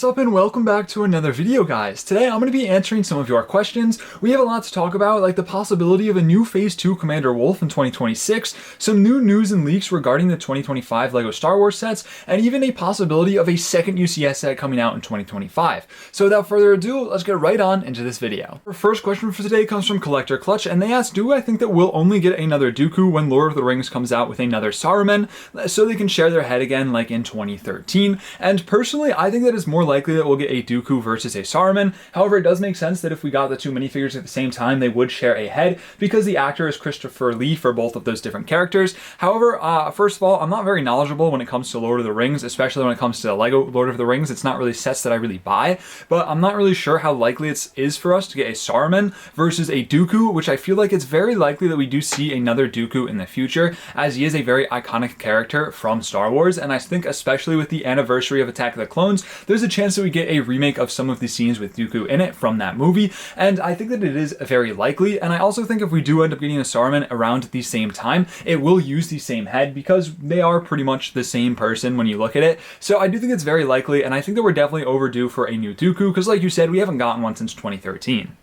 What's up and welcome back to another video, guys. Today I'm going to be answering some of your questions. We have a lot to talk about, like the possibility of a new Phase 2 Commander Wollfe in 2026, some new news and leaks regarding the 2025 LEGO Star Wars sets, and even a possibility of a second UCS set coming out in 2025. So without further ado, let's get right on into this video. Our first question for today comes from Collector Clutch, and they ask, do I think that we'll only get another Dooku when Lord of the Rings comes out with another Saruman, so they can share their head again like in 2013? And personally, I think that it's more likely that we'll get a Dooku versus a Saruman. However, it does make sense that if we got the two minifigures at the same time, they would share a head because the actor is Christopher Lee for both of those different characters. However, first of all, I'm not very knowledgeable when it comes to Lord of the Rings, especially when it comes to LEGO Lord of the Rings. It's not really sets that I really buy, but I'm not really sure how likely it is for us to get a Saruman versus a Dooku, which I feel like it's very likely that we do see another Dooku in the future, as he is a very iconic character from Star Wars, and I think especially with the anniversary of Attack of the Clones, there's a chance that we get a remake of some of the scenes with Dooku in it from that movie, and I think that it is very likely. And I also think if we do end up getting a Saruman around the same time, it will use the same head because they are pretty much the same person when you look at it. So I do think it's very likely, and I think that we're definitely overdue for a new Dooku because, like you said, we haven't gotten one since 2013.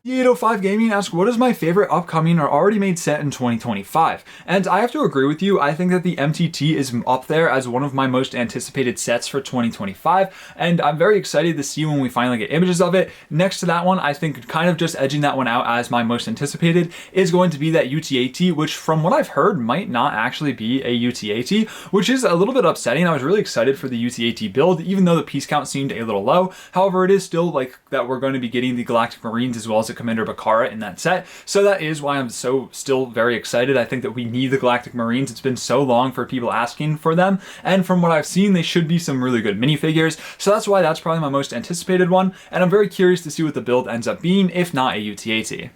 The805 Gaming asks, what is my favorite upcoming or already made set in 2025? And I have to agree with you. I think that the MTT is up there as one of my most anticipated sets for 2025, and I'm very excited to see when we finally get images of it. Next to that one, I think kind of just edging that one out as my most anticipated is going to be that UT-AT, which from what I've heard might not actually be a UT-AT, which is a little bit upsetting. I was really excited for the UT-AT build, even though the piece count seemed a little low. However, it is still like that we're going to be getting the Galactic Marines as well as Commander Bakara in that set, so that is why I'm still very excited. I think that we need the Galactic Marines. It's been so long for people asking for them, and from what I've seen, they should be some really good minifigures, so that's why that's probably my most anticipated one, and I'm very curious to see what the build ends up being, if not a UT-AT.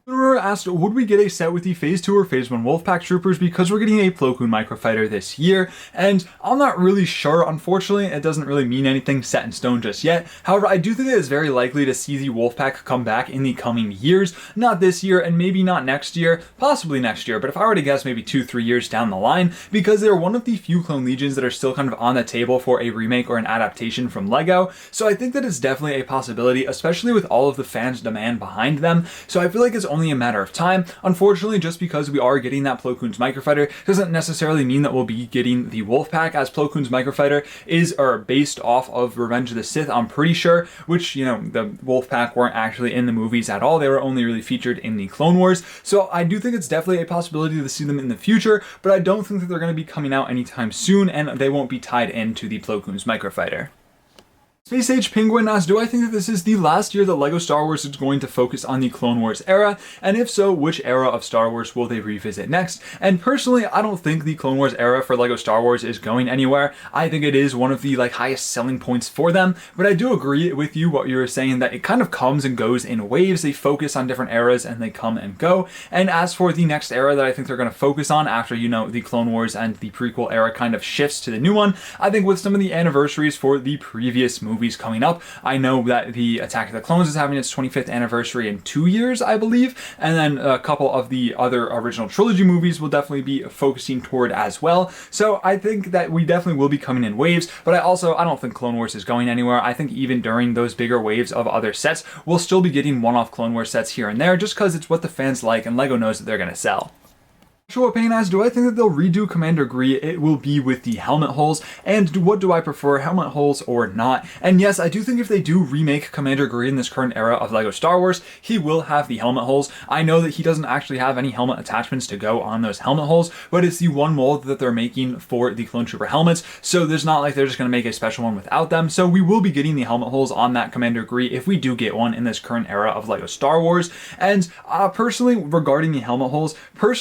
Asked, would we get a set with the Phase 2 or Phase 1 Wolfpack troopers because we're getting a Plo Koon microfighter this year? And I'm not really sure. Unfortunately, it doesn't really mean anything set in stone just yet. However, I do think it is very likely to see the Wolfpack come back in the coming years. Not this year and maybe not next year, possibly next year, but if I were to guess, maybe 2-3 years down the line, because they're one of the few clone legions that are still kind of on the table for a remake or an adaptation from LEGO. So I think that it's definitely a possibility, especially with all of the fans' demand behind them. So I feel like it's only a matter of time. Unfortunately, just because we are getting that Plo Koon's microfighter doesn't necessarily mean that we'll be getting the Wolfpack, as Plo Koon's microfighter is based off of Revenge of the Sith, I'm pretty sure, which, you know, the Wolfpack weren't actually in the movies at all. They were only really featured in the Clone Wars. So I do think it's definitely a possibility to see them in the future, but I don't think that they're going to be coming out anytime soon, and they won't be tied into the Plo Koon's microfighter. Space Age Penguin asks, do I think that this is the last year that LEGO Star Wars is going to focus on the Clone Wars era? And if so, which era of Star Wars will they revisit next? And personally, I don't think the Clone Wars era for LEGO Star Wars is going anywhere. I think it is one of the highest selling points for them, but I do agree with you what you were saying, that it kind of comes and goes in waves. They focus on different eras and they come and go. And as for the next era that I think they're going to focus on after, you know, the Clone Wars and the prequel era kind of shifts to the new one, I think with some of the anniversaries for the previous movies coming up. I know that the Attack of the Clones is having its 25th anniversary in 2 years, I believe, and then a couple of the other original trilogy movies will definitely be focusing toward as well. So I think that we definitely will be coming in waves, but I don't think Clone Wars is going anywhere. I think even during those bigger waves of other sets, we'll still be getting one-off Clone Wars sets here and there just because it's what the fans like and LEGO knows that they're going to sell. Joshua Payne asks, do I think that they'll redo Commander Gree? It will be with the helmet holes. And what do I prefer, helmet holes or not? And yes, I do think if they do remake Commander Gree in this current era of LEGO Star Wars, he will have the helmet holes. I know that he doesn't actually have any helmet attachments to go on those helmet holes, but it's the one mold that they're making for the Clone Trooper helmets. So there's not like they're just going to make a special one without them. So we will be getting the helmet holes on that Commander Gree if we do get one in this current era of LEGO Star Wars. And personally, regarding the helmet holes,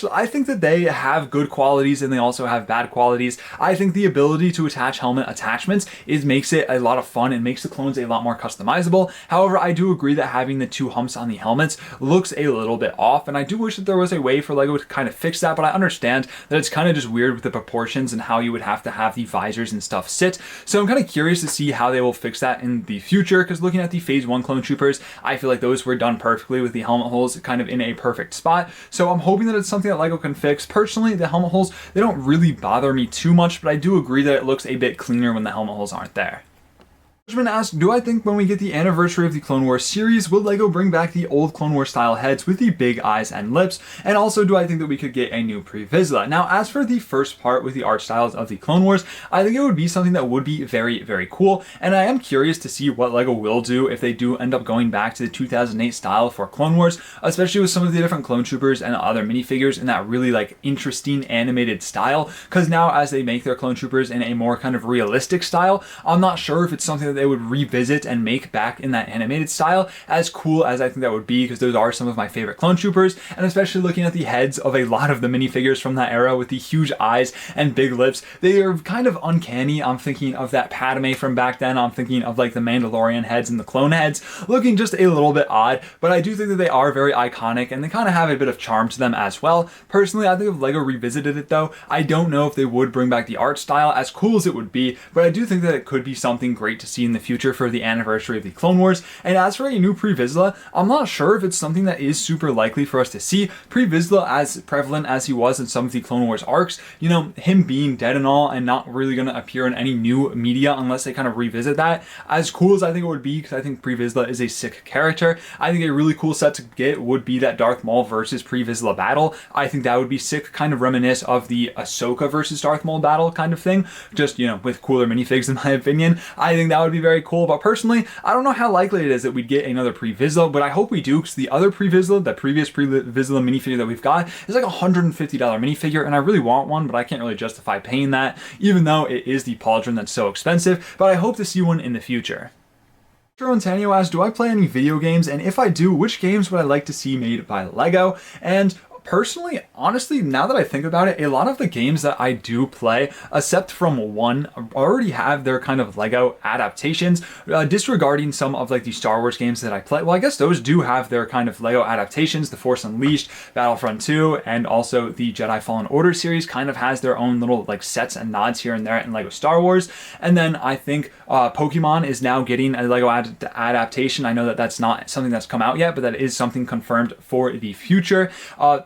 I think that they have good qualities and they also have bad qualities. I think the ability to attach helmet attachments makes it a lot of fun and makes the clones a lot more customizable. However, I do agree that having the two humps on the helmets looks a little bit off, and I do wish that there was a way for LEGO to kind of fix that, but I understand that it's kind of just weird with the proportions and how you would have to have the visors and stuff sit. So I'm kind of curious to see how they will fix that in the future, because looking at the Phase 1 Clone Troopers, I feel like those were done perfectly with the helmet holes kind of in a perfect spot. So I'm hoping that it's something that LEGO can fix. Personally, the helmet holes, they don't really bother me too much, but I do agree that it looks a bit cleaner when the helmet holes aren't there. Asked, do I think when we get the anniversary of the Clone Wars series, will LEGO bring back the old Clone Wars style heads with the big eyes and lips? And also, do I think that we could get a new Pre Vizsla? Now, as for the first part with the art styles of the Clone Wars, I think it would be something that would be very, very cool. And I am curious to see what LEGO will do if they do end up going back to the 2008 style for Clone Wars, especially with some of the different clone troopers and other minifigures in that really like interesting animated style. Because now as they make their clone troopers in a more kind of realistic style, I'm not sure if it's something that they would revisit and make back in that animated style, as cool as I think that would be, because those are some of my favorite clone troopers, and especially looking at the heads of a lot of the minifigures from that era with the huge eyes and big lips, they are kind of uncanny. I'm thinking of that Padme from back then, I'm thinking of like the Mandalorian heads and the clone heads, looking just a little bit odd, but I do think that they are very iconic and they kind of have a bit of charm to them as well. Personally, I think if LEGO revisited it though, I don't know if they would bring back the art style, as cool as it would be, but I do think that it could be something great to see in the future for the anniversary of the Clone Wars. And as for a new Pre Vizsla, I'm not sure if it's something that is super likely for us to see. Pre Vizsla, as prevalent as he was in some of the Clone Wars arcs, you know, him being dead and all and not really going to appear in any new media unless they kind of revisit that, as cool as I think it would be, because I think Pre Vizsla is a sick character, I think a really cool set to get would be that Darth Maul versus Pre Vizsla battle. I think that would be sick, kind of reminisce of the Ahsoka versus Darth Maul battle kind of thing, just, you know, with cooler minifigs in my opinion. I think that would be very cool, but personally, I don't know how likely it is that we'd get another Pre Vizsla, but I hope we do, because the other Pre Vizsla, the previous Pre Vizsla minifigure that we've got, is like a $150 minifigure, and I really want one, but I can't really justify paying that, even though it is the pauldron that's so expensive, but I hope to see one in the future. Antonio asks, do I play any video games, and if I do, which games would I like to see made by LEGO? And personally, honestly, now that I think about it, a lot of the games that I do play, except from one, already have their kind of LEGO adaptations, disregarding some of like the Star Wars games that I play. Well, I guess those do have their kind of LEGO adaptations. The Force Unleashed, Battlefront 2, and also the Jedi Fallen Order series kind of has their own little like sets and nods here and there in LEGO Star Wars. And then I think Pokemon is now getting a LEGO adaptation. I know that that's not something that's come out yet, but that is something confirmed for the future.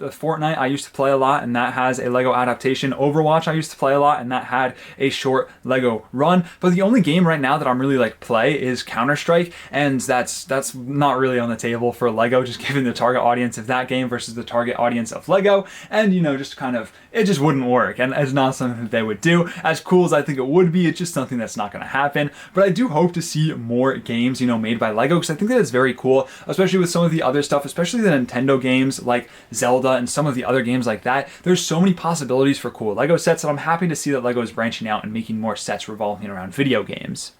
Fortnite I used to play a lot, and that has a LEGO adaptation. Overwatch I used to play a lot, and that had a short LEGO run. But the only game right now that I'm really like play is Counter-Strike, and that's not really on the table for LEGO, just given the target audience of that game versus the target audience of LEGO, and you know, just kind of, it just wouldn't work, and it's not something that they would do. As cool as I think it would be, it's just something that's not going to happen. But I do hope to see more games, you know, made by LEGO, because I think that it's very cool, especially with some of the other stuff, especially the Nintendo games like Zelda and some of the other games like that. There's so many possibilities for cool LEGO sets that I'm happy to see that LEGO is branching out and making more sets revolving around video games.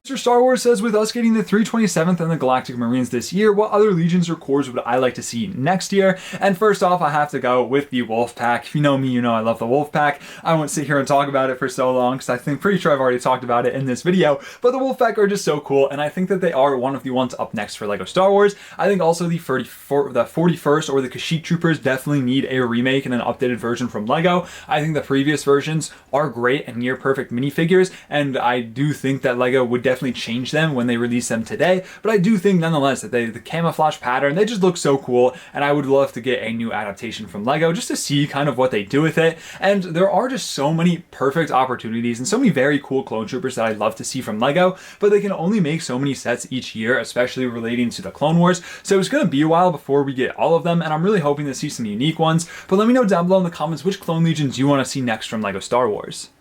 Mr. Star Wars says, with us getting the 327th and the Galactic Marines this year, what other legions or corps would I like to see next year? And first off, I have to go with the Wollfe Pack. If you know me, you know I love the Wollfe Pack. I won't sit here and talk about it for so long, because I think pretty sure I've already talked about it in this video, but the Wollfe Pack are just so cool, and I think that they are one of the ones up next for LEGO Star Wars. I think also the 41st or the Kashyyyk Troopers definitely need a remake and an updated version from LEGO. I think the previous versions are great and near perfect minifigures, and I do think that LEGO would definitely change them when they release them today, but I do think nonetheless that the camouflage pattern, they just look so cool, and I would love to get a new adaptation from LEGO just to see kind of what they do with it. And there are just so many perfect opportunities and so many very cool clone troopers that I'd love to see from LEGO, but they can only make so many sets each year, especially relating to the Clone Wars, so it's going to be a while before we get all of them, and I'm really hoping to see some unique ones. But let me know down below in the comments which clone legions you want to see next from LEGO Star Wars.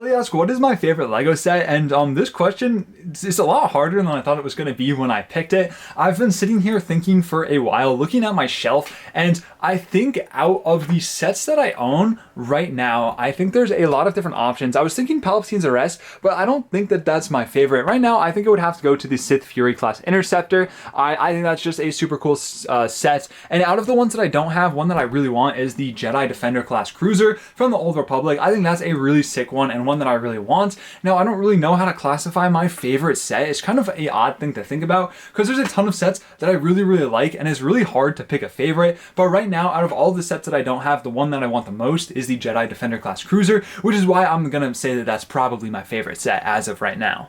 They ask, what is my favorite LEGO set? And this question is a lot harder than I thought it was going to be when I picked it. I've been sitting here thinking for a while, looking at my shelf, and I think out of the sets that I own right now, I think there's a lot of different options. I was thinking Palpatine's Arrest, but I don't think that that's my favorite. Right now, I think it would have to go to the Sith Fury class Interceptor. I think that's just a super cool set. And out of the ones that I don't have, one that I really want is the Jedi Defender class Cruiser from the Old Republic. I think that's a really sick one, and one that I really want. Now, I don't really know how to classify my favorite set. It's kind of an odd thing to think about, because there's a ton of sets that I really like, and it's really hard to pick a favorite. But right now, out of all the sets that I don't have, the one that I want the most is the Jedi Defender class Cruiser, which is why I'm gonna say that that's probably my favorite set as of right now.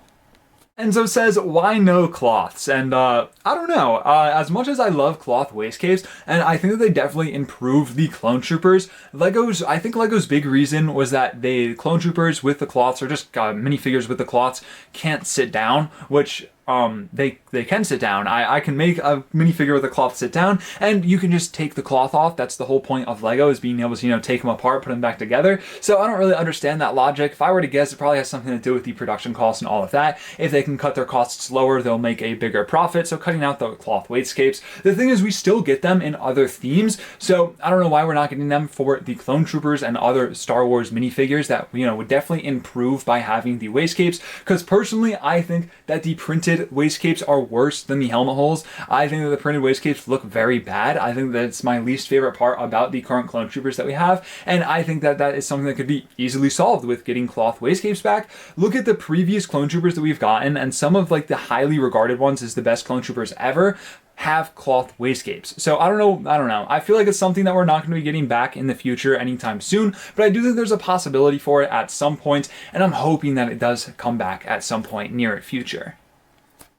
Enzo says, why no cloths? And I don't know. As much as I love cloth wastegapes, and I think that they definitely improved the clone troopers, I think Lego's big reason was that the clone troopers with the cloths, or just minifigures with the cloths, can't sit down, which they can sit down. I can make a minifigure with a cloth sit down, and you can just take the cloth off. That's the whole point of Lego, is being able to, take them apart, put them back together. So I don't really understand that logic. If I were to guess, it probably has something to do with the production costs and all of that. If they can cut their costs lower, they'll make a bigger profit. So cutting out the cloth wastegapes. The thing is, we still get them in other themes. So I don't know why we're not getting them for the clone troopers and other Star Wars minifigures that, would definitely improve by having the wastegapes. Because personally, I think that the printed wastegapes are worse than the helmet holes. I think that the printed wastegapes look very bad. I think that it's my least favorite part about the current clone troopers that we have, and I think that that is something that could be easily solved with getting cloth wastegapes back. Look at the previous clone troopers that we've gotten, and some of the highly regarded ones as the best clone troopers ever have cloth wastegapes. So I don't know. I feel like it's something that we're not going to be getting back in the future anytime soon, but I do think there's a possibility for it at some point, and I'm hoping that it does come back at some point near future.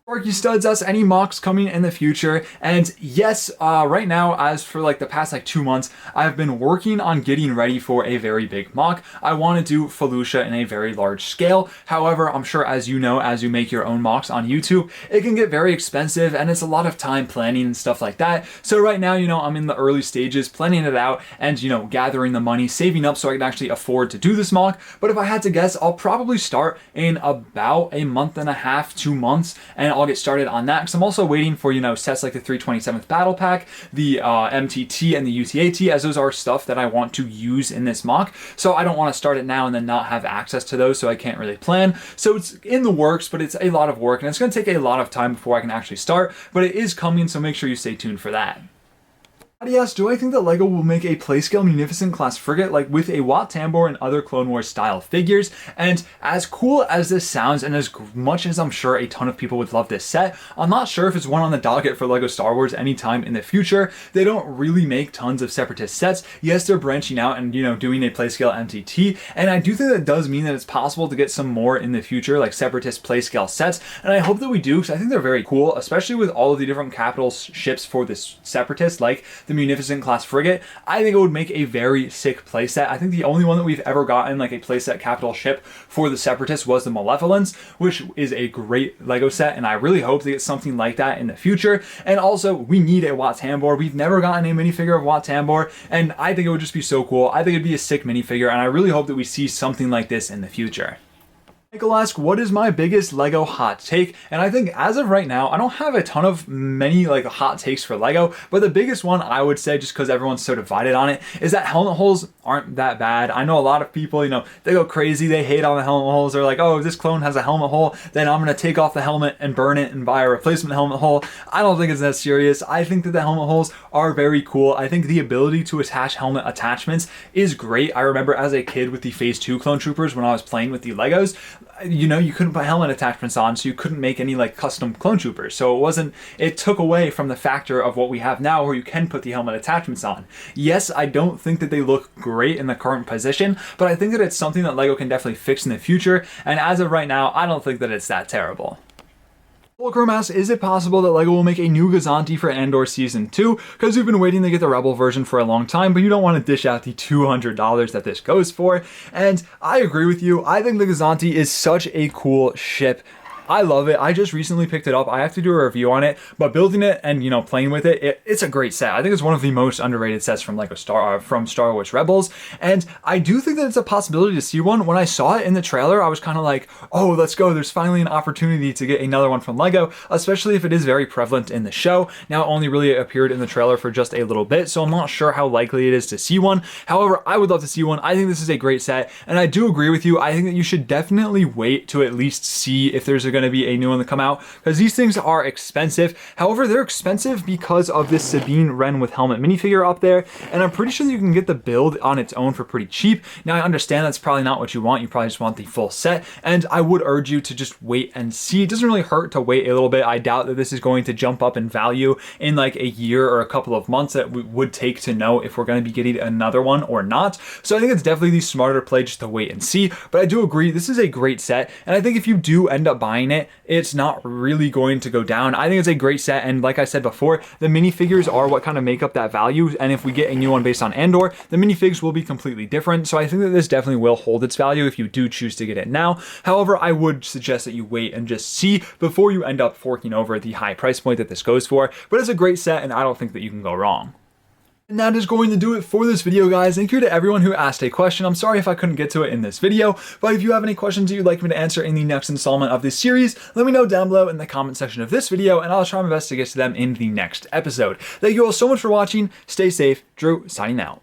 Arky Studs us any mocks coming in the future, and yes, right now, as for the past 2 months, I've been working on getting ready for a very big mock. I want to do Felucia in a very large scale. However, I'm sure as you know, as you make your own mocks on YouTube, it can get very expensive, and it's a lot of time planning and stuff like that. So right now, I'm in the early stages, planning it out, and gathering the money, saving up so I can actually afford to do this mock. But if I had to guess, I'll probably start in about a month and a half, 2 months, and I'll get started on that, because I'm also waiting for sets like the 327th Battle Pack, the MTT, and the UTAT, as those are stuff that I want to use in this mock. So I don't want to start it now and then not have access to those, so I can't really plan. So it's in the works, but it's a lot of work, and it's going to take a lot of time before I can actually start, but it is coming, so make sure you stay tuned for that. Yes, do I think that LEGO will make a Playscale Munificent class frigate with a Wat Tambor and other Clone Wars style figures? And as cool as this sounds, and as much as I'm sure a ton of people would love this set, I'm not sure if it's one on the docket for LEGO Star Wars anytime in the future. They don't really make tons of Separatist sets. Yes, they're branching out and doing a Playscale MTT, and I do think that does mean that it's possible to get some more in the future, Separatist Playscale sets, and I hope that we do, because I think they're very cool, especially with all of the different capital ships for this Separatist, the Munificent class frigate. I think it would make a very sick playset. I think the only one that we've ever gotten a playset capital ship for the Separatists was the Malevolence, which is a great Lego set, and I really hope to get something like that in the future. And also, we need a Wat Tambor. We've never gotten a minifigure of Wat Tambor, and I think it would just be so cool. I think it'd be a sick minifigure, and I really hope that we see something like this in the future. Michael asks, what is my biggest Lego hot take? And I think as of right now, I don't have a ton of many hot takes for Lego, but the biggest one I would say, just because everyone's so divided on it, is that helmet holes aren't that bad. I know a lot of people, they go crazy, they hate on the helmet holes. They're like, oh, if this clone has a helmet hole, then I'm going to take off the helmet and burn it and buy a replacement helmet hole. I don't think it's that serious. I think that the helmet holes are very cool. I think the ability to attach helmet attachments is great. I remember as a kid with the Phase 2 Clone Troopers when I was playing with the Legos, you couldn't put helmet attachments on, so you couldn't make any custom clone troopers. So it took away from the factor of what we have now, where you can put the helmet attachments on. Yes, I don't think that they look great in the current position, but I think that it's something that LEGO can definitely fix in the future, and as of right now, I don't think that it's that terrible. Fulcrum asks, is it possible that LEGO will make a new Gazanti for Andor Season 2? Because we've been waiting to get the Rebel version for a long time, but you don't want to dish out the $200 that this goes for. And I agree with you. I think the Gazanti is such a cool ship. I love it. I just recently picked it up. I have to do a review on it, but building it and playing with it, it's a great set. I think it's one of the most underrated sets from from Star Wars Rebels, and I do think that it's a possibility to see one. When I saw it in the trailer, I was kind of like, oh, let's go. There's finally an opportunity to get another one from LEGO, especially if it is very prevalent in the show. Now it only really appeared in the trailer for just a little bit, so I'm not sure how likely it is to see one. However, I would love to see one. I think this is a great set, and I do agree with you. I think that you should definitely wait to at least see if there's going to be a new one to come out, because these things are expensive. However, they're expensive because of this Sabine Wren with helmet minifigure up there, and I'm pretty sure that you can get the build on its own for pretty cheap. Now, I understand that's probably not what you want. You probably just want the full set, and I would urge you to just wait and see. It doesn't really hurt to wait a little bit. I doubt that this is going to jump up in value in a year or a couple of months that we would take to know if we're going to be getting another one or not. So I think it's definitely the smarter play just to wait and see, but I do agree this is a great set, and I think if you do end up buying buying it, it's not really going to go down. I think it's a great set, and like I said before, the minifigures are what kind of make up that value, and if we get a new one based on Andor, the minifigs will be completely different, so I think that this definitely will hold its value if you do choose to get it now. However, I would suggest that you wait and just see before you end up forking over the high price point that this goes for, but it's a great set, and I don't think that you can go wrong. And that is going to do it for this video, guys. Thank you to everyone who asked a question. I'm sorry if I couldn't get to it in this video, but if you have any questions that you'd like me to answer in the next installment of this series, let me know down below in the comment section of this video, and I'll try my best to get to them in the next episode. Thank you all so much for watching. Stay safe. Drew, signing out.